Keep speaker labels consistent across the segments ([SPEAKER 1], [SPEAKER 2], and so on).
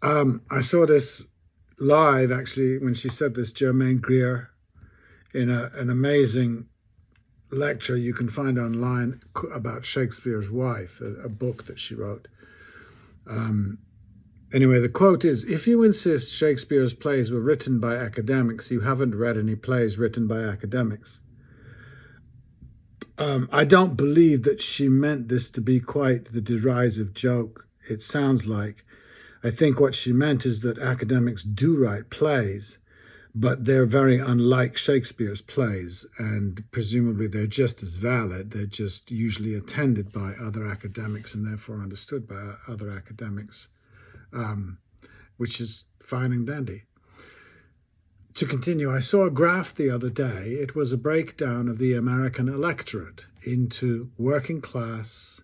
[SPEAKER 1] I saw this live actually when she said this, Germaine Greer, in an amazing lecture you can find online about Shakespeare's wife, a book that she wrote. Anyway, the quote is, "If you insist Shakespeare's plays were written by academics, you haven't read any plays written by academics." I don't believe that she meant this to be quite the derisive joke it sounds like. I think what she meant is that academics do write plays, but they're very unlike Shakespeare's plays, and presumably they're just as valid. They're just usually attended by other academics and therefore understood by other academics, which is fine and dandy. To continue, I saw a graph the other day. It was a breakdown of the American electorate into working class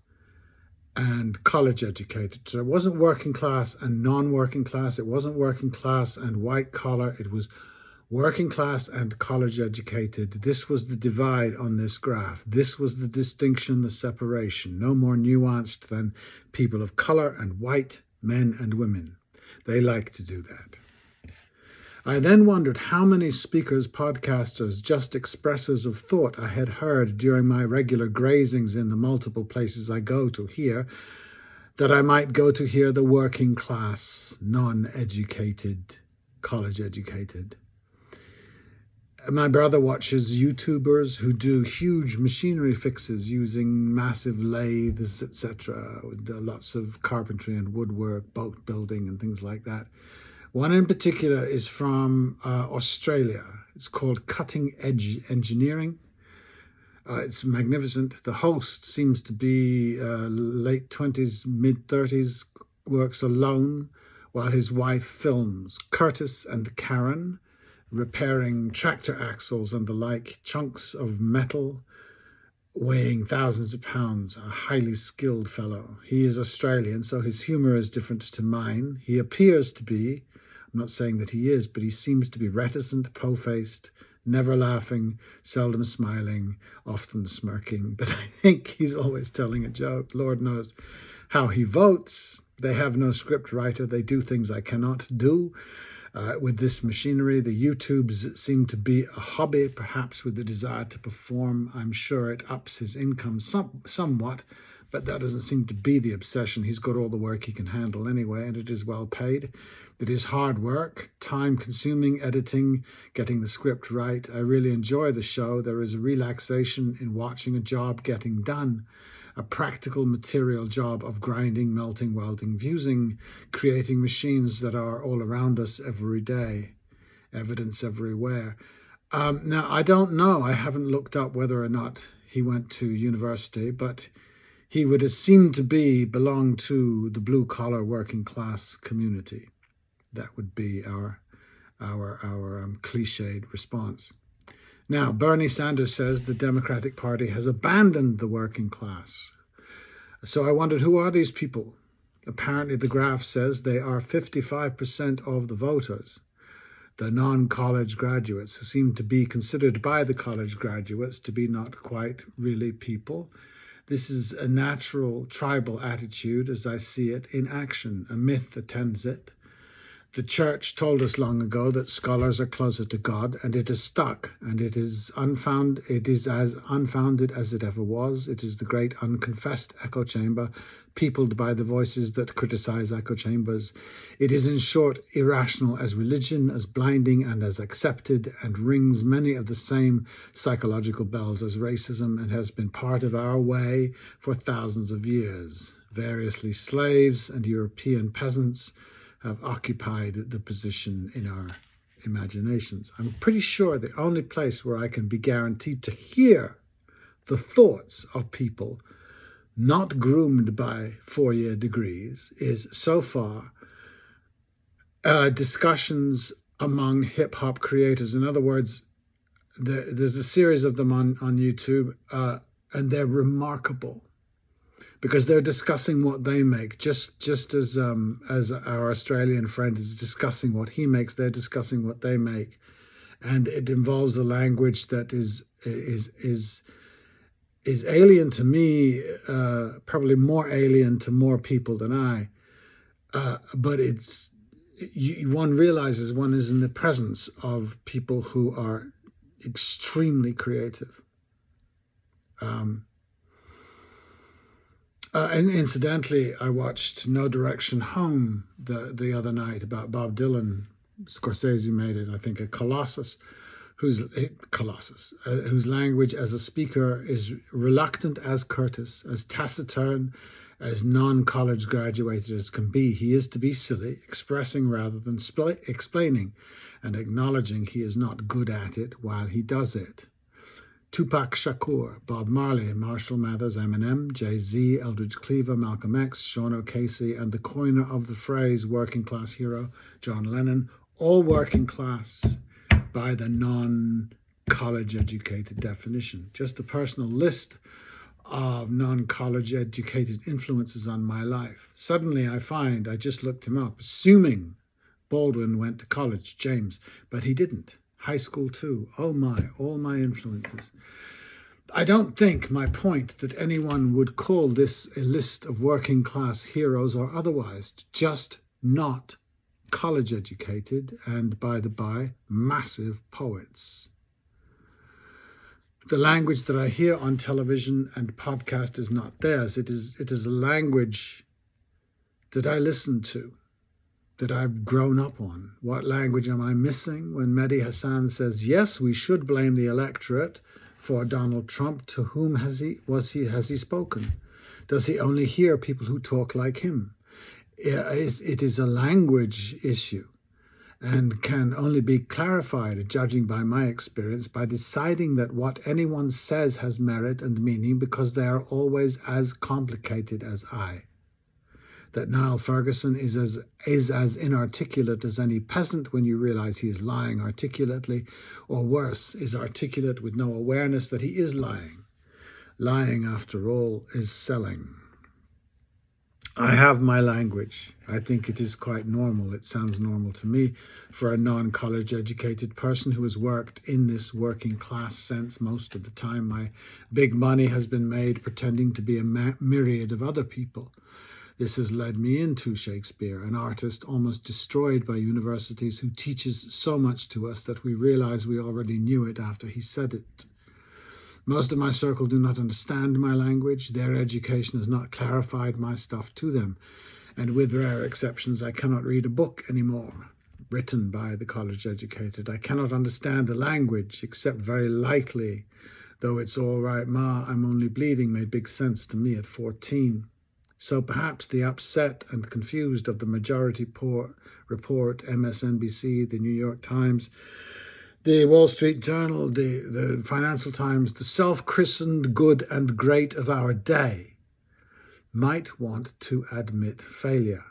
[SPEAKER 1] and college educated. So it wasn't working class and non-working class. It wasn't working class and white collar. It was working class and college educated. This was the divide on this graph. This was the distinction, the separation. No more nuanced than people of color and white, men and women. They like to do that. I then wondered how many speakers, podcasters, just expressors of thought I had heard during my regular grazings in the multiple places I go to here, that I might go to hear the working class, non-educated, college-educated. My brother watches YouTubers who do huge machinery fixes using massive lathes, etc., with lots of carpentry and woodwork, boat building and things like that. One in particular is from Australia. It's called Cutting Edge Engineering. It's magnificent. The host seems to be late 20s, mid 30s, works alone while his wife films. Curtis and Karen repairing tractor axles and the like, chunks of metal weighing thousands of pounds, a highly skilled fellow. He is Australian, so his humor is different to mine. He appears to be, I'm not saying that he is, but he seems to be reticent, po-faced, never laughing, seldom smiling, often smirking. But I think he's always telling a joke. Lord knows how he votes. They have no script writer. They do things I cannot do. With this machinery, the YouTubes seem to be a hobby, perhaps with the desire to perform. I'm sure it ups his income somewhat, but that doesn't seem to be the obsession. He's got all the work he can handle anyway, and it is well paid. It is hard work, time-consuming editing, getting the script right. I really enjoy the show. There is a relaxation in watching a job getting done, a practical material job of grinding, melting, welding, fusing, creating machines that are all around us every day, evidence everywhere. Now, I don't know. I haven't looked up whether or not he went to university, but he would have seemed to belong to the blue-collar working class community. That would be our cliched response. Now, Bernie Sanders says the Democratic Party has abandoned the working class. So I wondered, who are these people? Apparently, the graph says they are 55% of the voters, the non-college graduates, who seem to be considered by the college graduates to be not quite really people. This is a natural tribal attitude, as I see it, in action. A myth attends it. The church told us long ago that scholars are closer to God, and it is stuck, and it is as unfounded as it ever was. It is the great unconfessed echo chamber, peopled by the voices that criticize echo chambers. It is, in short, irrational as religion, as blinding and as accepted, and rings many of the same psychological bells as racism, and has been part of our way for thousands of years. Variously slaves and European peasants have occupied the position in our imaginations. I'm pretty sure the only place where I can be guaranteed to hear the thoughts of people not groomed by four-year degrees is, so far, discussions among hip-hop creators. In other words, there's a series of them on YouTube, and they're remarkable, because they're discussing what they make, just as our Australian friend is discussing what he makes, they're discussing what they make, and it involves a language that is alien to me, probably more alien to more people than I, but it's one realizes one is in the presence of people who are extremely creative. And incidentally, I watched No Direction Home the other night about Bob Dylan. Scorsese made it, I think, a colossus, whose language as a speaker is reluctant as Curtis, as taciturn, as non-college graduated as can be. He is to be silly, expressing rather than explaining, and acknowledging he is not good at it while he does it. Tupac Shakur, Bob Marley, Marshall Mathers, Eminem, Jay-Z, Eldridge Cleaver, Malcolm X, Sean O'Casey, and the coiner of the phrase working class hero, John Lennon, all working class by the non-college educated definition. Just a personal list of non-college educated influences on my life. Suddenly I find, I just looked him up, assuming Baldwin went to college, James, but he didn't. High school too. Oh my, all my influences. I don't think my point that anyone would call this a list of working class heroes or otherwise, just not college educated and, by the by, massive poets. The language that I hear on television and podcast is not theirs. It is a language that I listen to, that I've grown up on. What language am I missing when Mehdi Hasan says, yes, we should blame the electorate for Donald Trump? To whom has he spoken? Does he only hear people who talk like him? It is a language issue and can only be clarified, judging by my experience, by deciding that what anyone says has merit and meaning because they are always as complicated as I. That Niall Ferguson is as inarticulate as any peasant when you realize he is lying articulately, or worse, is articulate with no awareness that he is lying. Lying, after all, is selling. I have my language. I think it is quite normal. It sounds normal to me for a non-college educated person who has worked in this working class sense most of the time. My big money has been made pretending to be a myriad of other people. This has led me into Shakespeare, an artist almost destroyed by universities who teaches so much to us that we realize we already knew it after he said it. Most of my circle do not understand my language. Their education has not clarified my stuff to them. And with rare exceptions, I cannot read a book anymore written by the college educated. I cannot understand the language, except very lightly, though It's All Right Ma, I'm Only Bleeding made big sense to me at 14. So perhaps the upset and confused of the Majority Report, MSNBC, the New York Times, the Wall Street Journal, the Financial Times, the self-christened good and great of our day might want to admit failure.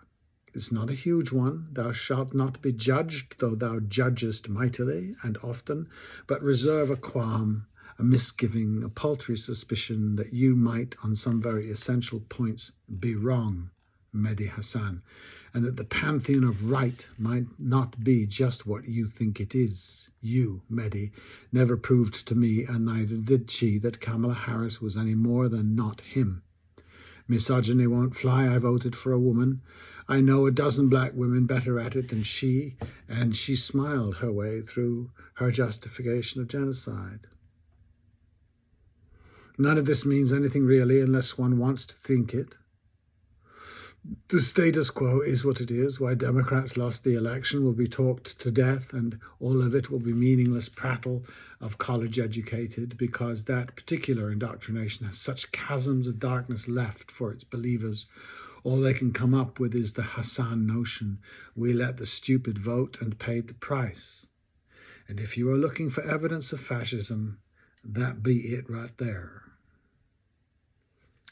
[SPEAKER 1] It's not a huge one. Thou shalt not be judged, though thou judgest mightily and often, but reserve a qualm, a misgiving, a paltry suspicion that you might, on some very essential points, be wrong, Mehdi Hasan, and that the pantheon of right might not be just what you think it is. You, Mehdi, never proved to me, and neither did she, that Kamala Harris was any more than not him. Misogyny won't fly. I voted for a woman. I know a dozen black women better at it than she, and she smiled her way through her justification of genocide. None of this means anything really unless one wants to think it. The status quo is what it is. Why Democrats lost the election will be talked to death, and all of it will be meaningless prattle of college educated, because that particular indoctrination has such chasms of darkness left for its believers. All they can come up with is the Hasan notion. We let the stupid vote and paid the price. And if you are looking for evidence of fascism, that be it right there.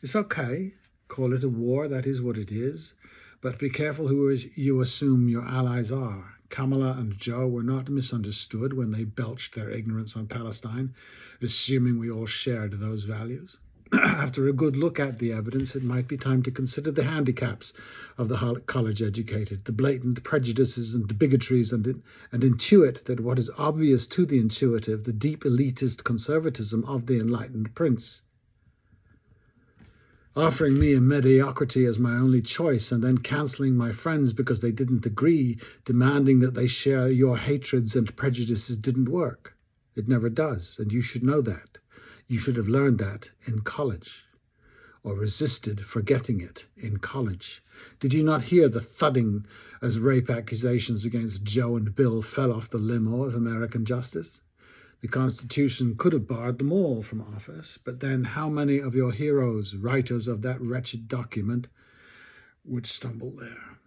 [SPEAKER 1] It's okay. Call it a war, that is what it is. But be careful who you assume your allies are. Kamala and Joe were not misunderstood when they belched their ignorance on Palestine, assuming we all shared those values. After a good look at the evidence, it might be time to consider the handicaps of the college-educated, the blatant prejudices and bigotries, and intuit that what is obvious to the intuitive, the deep elitist conservatism of the enlightened prince. offering me a mediocrity as my only choice, and then cancelling my friends because they didn't agree, demanding that they share your hatreds and prejudices didn't work. It never does, and you should know that. You should have learned that in college, or resisted forgetting it in college. Did you not hear the thudding as rape accusations against Joe and Bill fell off the limo of American justice? The Constitution could have barred them all from office, but then how many of your heroes, writers of that wretched document, would stumble there?